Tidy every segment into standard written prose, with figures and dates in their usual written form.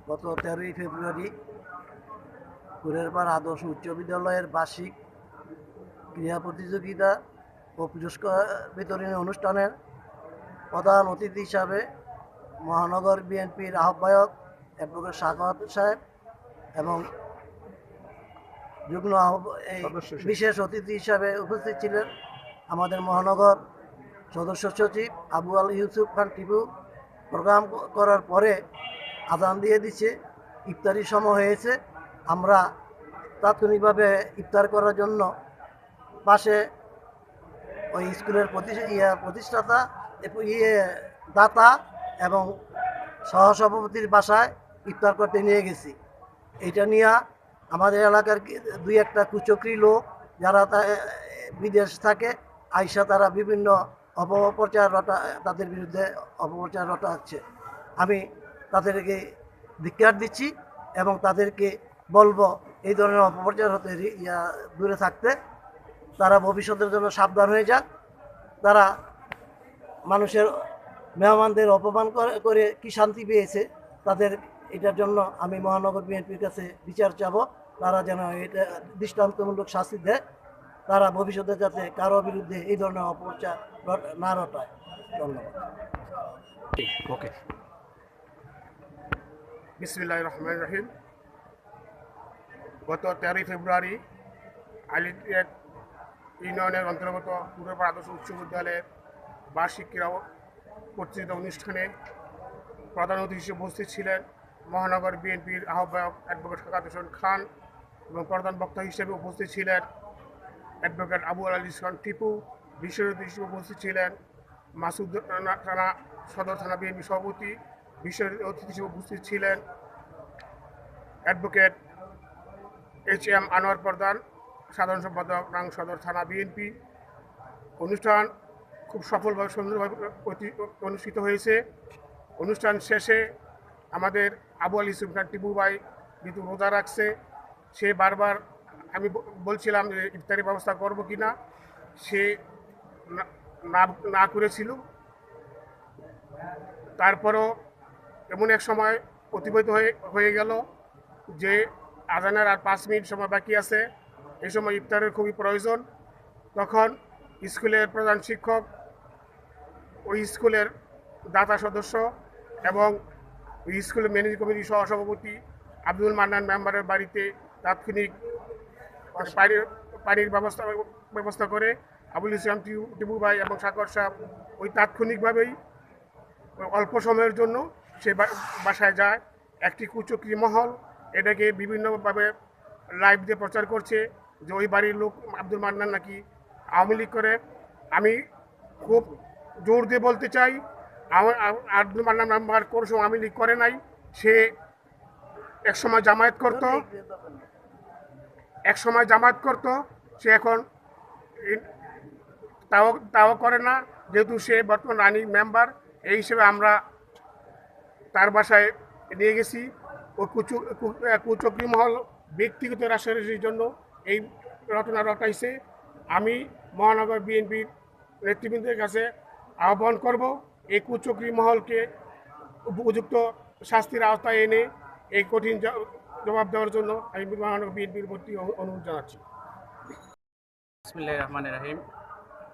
গত 13ই ফেব্রুয়ারি কুড়েরপাড় আদর্শ উচ্চ বিদ্যালয়ের বার্ষিক ক্রীড়া প্রতিযোগিতা ও পুরস্কার বিতরণী অনুষ্ঠানের প্রধান অতিথি হিসাবে মহানগর বিএনপির আহ্বায়ক অ্যাডভোকেট সাখাওয়াত সাহেব এবং যুগ্ম বিশেষ অতিথি হিসাবে উপস্থিত ছিলেন আমাদের মহানগর সদস্য সচিব আবু আল ইউসুফ খান টিপু। প্রোগ্রাম করার পরে আজান দিয়ে দিচ্ছে, ইফতারির সময় হয়েছে। আমরা তাৎক্ষণিকভাবে ইফতার করার জন্য পাশে ওই স্কুলের প্রতিষ্ঠাতা দাতা এবং সহসভাপতির বাসায় ইফতার করতে নিয়ে গেছি। এটা নিয়ে আমাদের এলাকার দুই একটা কুচক্রি লোক যারা বিদেশ থাকে আইসা তারা বিভিন্ন অপপ্রচার তাদের বিরুদ্ধে অপপ্রচার রটাচ্ছে। আমি তাদেরকে ধিক্কার দিচ্ছি এবং তাদেরকে বলবো এই ধরনের অপপ্রচার হতে দূরে থাকতে। তারা ভবিষ্যতের জন্য সাবধান হয়ে যাক। তারা মানুষের মেহমানদের অপমান করে কি শান্তি পেয়েছে, তাদের এটার জন্য আমি মহানগর বিএনপির কাছে বিচার চাব। তারা যেন এটা দৃষ্টান্তমূলক শাস্তি দেয়, তারা ভবিষ্যতে যাতে কারো বিরুদ্ধে এই ধরনের অপপ্রচার না রটায়। ধন্যবাদ। ওকে। বিসমিল্লাহির রহমানির রহিম। গত 13ই ফেব্রুয়ারি আলিটেক ইউনিয়নের অন্তর্গত কুড়েরপাড় আদর্শ উচ্চ বিদ্যালয়ের বার্ষিক ক্রীড়া প্রতিযোগিতা অনুষ্ঠানে প্রধান অতিথি হিসেবে উপস্থিত ছিলেন মহানগর বিএনপির আহ্বায়ক অ্যাডভোকেট সাখাওয়াত হোসেন খান এবং প্রধান বক্তা হিসেবে উপস্থিত ছিলেন অ্যাডভোকেট আবু আল ইসলাম টিপু। বিশেষ অতিথি হিসেবে উপস্থিত ছিলেন মাসুদ থানা সদর থানা বিএনপি সভাপতি। বিশেষ অতিথি হিসেবে উপস্থিত ছিলেন অ্যাডভোকেট HM আনোয়ার প্রধান, সাধারণ সম্পাদক রাং সদর থানা বিএনপি। অনুষ্ঠান খুব সফলভাবে সুন্দরভাবে অনুষ্ঠিত হয়েছে। অনুষ্ঠান শেষে আমাদের আবু আল ইউসুফ খান টিপু ভাই যেহেতু রোজা রাখছে, সে বারবার আমি বলছিলাম যে ইফতারি ব্যবস্থা করব কি না, সে না করেছিল। তারপরও এমন এক সময় অতিবাহিত হয়ে গেল যে আজানের আর 5 মিনিট সময় বাকি আছে। এই সময় ইফতারের খুবই প্রয়োজন। তখন স্কুলের প্রধান শিক্ষক, ওই স্কুলের দাতা সদস্য এবং ওই স্কুলের ম্যানেজিং কমিটির সহসভাপতি আব্দুল মান্নান মেম্বারের বাড়িতে তাৎক্ষণিক পানির ব্যবস্থা করে আবুল ইসলাম টিপু ভাই এবং সাগর সাহেব ওই তাৎক্ষণিকভাবেই অল্প সময়ের জন্য সে বাসায় যায়। একটি কুচক্রী মহল এটাকে বিভিন্নভাবে লাইভ দিয়ে প্রচার করছে যে ওই বাড়ির লোক আব্দুল মান্নান নাকি আওয়ামী লীগ করে। আমি খুব জোর দিয়ে বলতে চাই, আব্দুল মান্নান মেম্বার কোনো সময় আওয়ামী লীগ করে নাই। সে একসময় জামায়াত করতো, সে এখন তাও করে না, যেহেতু সে বর্তমান রানিং মেম্বার। এই হিসেবে আমরা তার বাসায় নিয়ে গেছি। ও কুচক্রী মহল ব্যক্তিগত রাজনীতির জন্য এই রটনা রটাইছে। আমি মহানগর বিএনপির নেতৃবৃন্দের কাছে আহ্বান করব এই কুচক্রী মহলকে উপযুক্ত শাস্তির আওতায় এনে এই কঠিন জবাব দেওয়ার জন্য আমি মহানগর বিএনপির প্রতি অনুরোধ জানাচ্ছি। বিসমিল্লাহির রহমানির রহিম।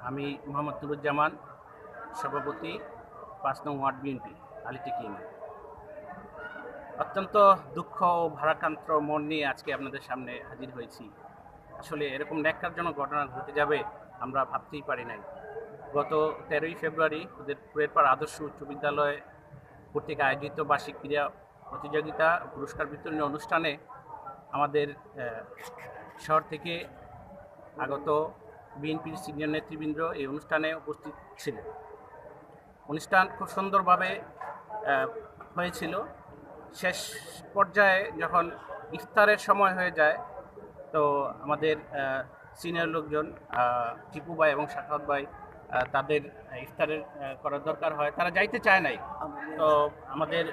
আমি মোহাম্মদ নুরুজ্জামান, সভাপতি 5 নং ওয়ার্ড বিএনপি আলিটেক ইউনিয়ন। অত্যন্ত দুঃখ ও ভারাক্রান্ত মন নিয়ে আজকে আপনাদের সামনে হাজির হয়েছি। আসলে এরকম ন্যাক্কারজনক ঘটনা ঘটে যাবে আমরা ভাবতেই পারি নাই। গত 13ই ফেব্রুয়ারি কুড়েরপাড় আদর্শ উচ্চ বিদ্যালয় কর্তৃক আয়োজিত বার্ষিক ক্রীড়া প্রতিযোগিতা পুরস্কার বিতরণী অনুষ্ঠানে আমাদের শহর থেকে আগত বিএনপির সিনিয়র নেতৃবৃন্দ এই অনুষ্ঠানে উপস্থিত ছিলেন। অনুষ্ঠান খুব সুন্দরভাবে হয়েছিল। শেষ পর্যায়ে যখন ইফতারের সময় হয়ে যায়, তো আমাদের সিনিয়র লোকজন টিপু ভাই এবং সাখাওয়াত ভাই তাদের ইফতারের করার দরকার হয়, তারা যাইতে চায় নাই। তো আমাদের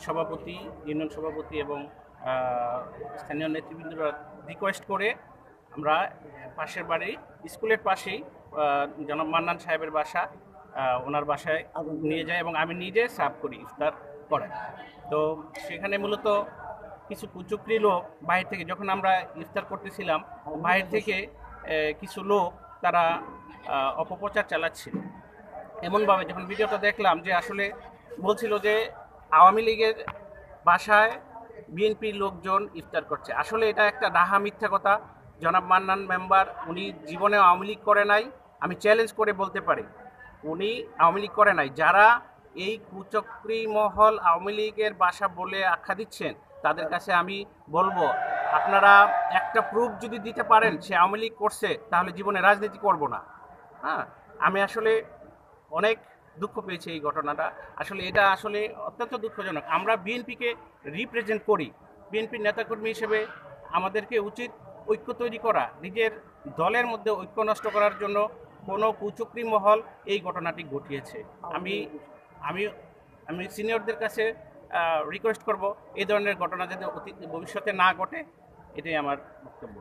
সভাপতি, ইউনিয়ন সভাপতি এবং স্থানীয় নেতৃবৃন্দরা রিকোয়েস্ট করে আমরা পাশের বাড়ি স্কুলের পাশেই জনাব মান্নান সাহেবের বাসা, ওনার বাসায় নিয়ে যাই এবং আমি নিজে সার্ভ করি ইফতার। করে। তো সেখানে মূলত কিছু কুচক্রী লোক বাইরে থেকে, যখন আমরা ইফতার করতেছিলাম বাইরে থেকে কিছু লোক তারা অপপ্রচার চালাচ্ছিল এমনভাবে, যখন ভিডিওটা দেখলাম যে আসলে বলছিল যে আওয়ামী লীগের বাসায় বিএনপির লোকজন ইফতার করছে। আসলে এটা একটা ডাহা মিথ্যা কথা। জনাব মান্নান মেম্বার উনি জীবনে আওয়ামী লীগ করে নাই, আমি চ্যালেঞ্জ করে বলতে পারি উনি আওয়ামী লীগ করে নাই। যারা এই কুচক্রী মহল আওয়ামী লীগের বাসা বলে আখ্যা দিচ্ছেন তাদের কাছে আমি বলবো, আপনারা একটা প্রুফ যদি দিতে পারেন সে আওয়ামী লীগ করছে, তাহলে জীবনে রাজনীতি করব না। হ্যাঁ, আমি আসলে অনেক দুঃখ পেয়েছি এই ঘটনাটা। আসলে এটা আসলে অত্যন্ত দুঃখজনক। আমরা বিএনপিকে রিপ্রেজেন্ট করি, বিএনপির নেতাকর্মী হিসেবে আমাদেরকে উচিত ঐক্য তৈরি করা। নিজের দলের মধ্যে ঐক্য নষ্ট করার জন্য কোনো কুচক্রী মহল এই ঘটনাটি ঘটিয়েছে। আমি আমি আমি সিনিয়রদের কাছে রিকোয়েস্ট করব এই ধরনের ঘটনা যাতে ভবিষ্যতে না ঘটে, এটাই আমার বক্তব্য।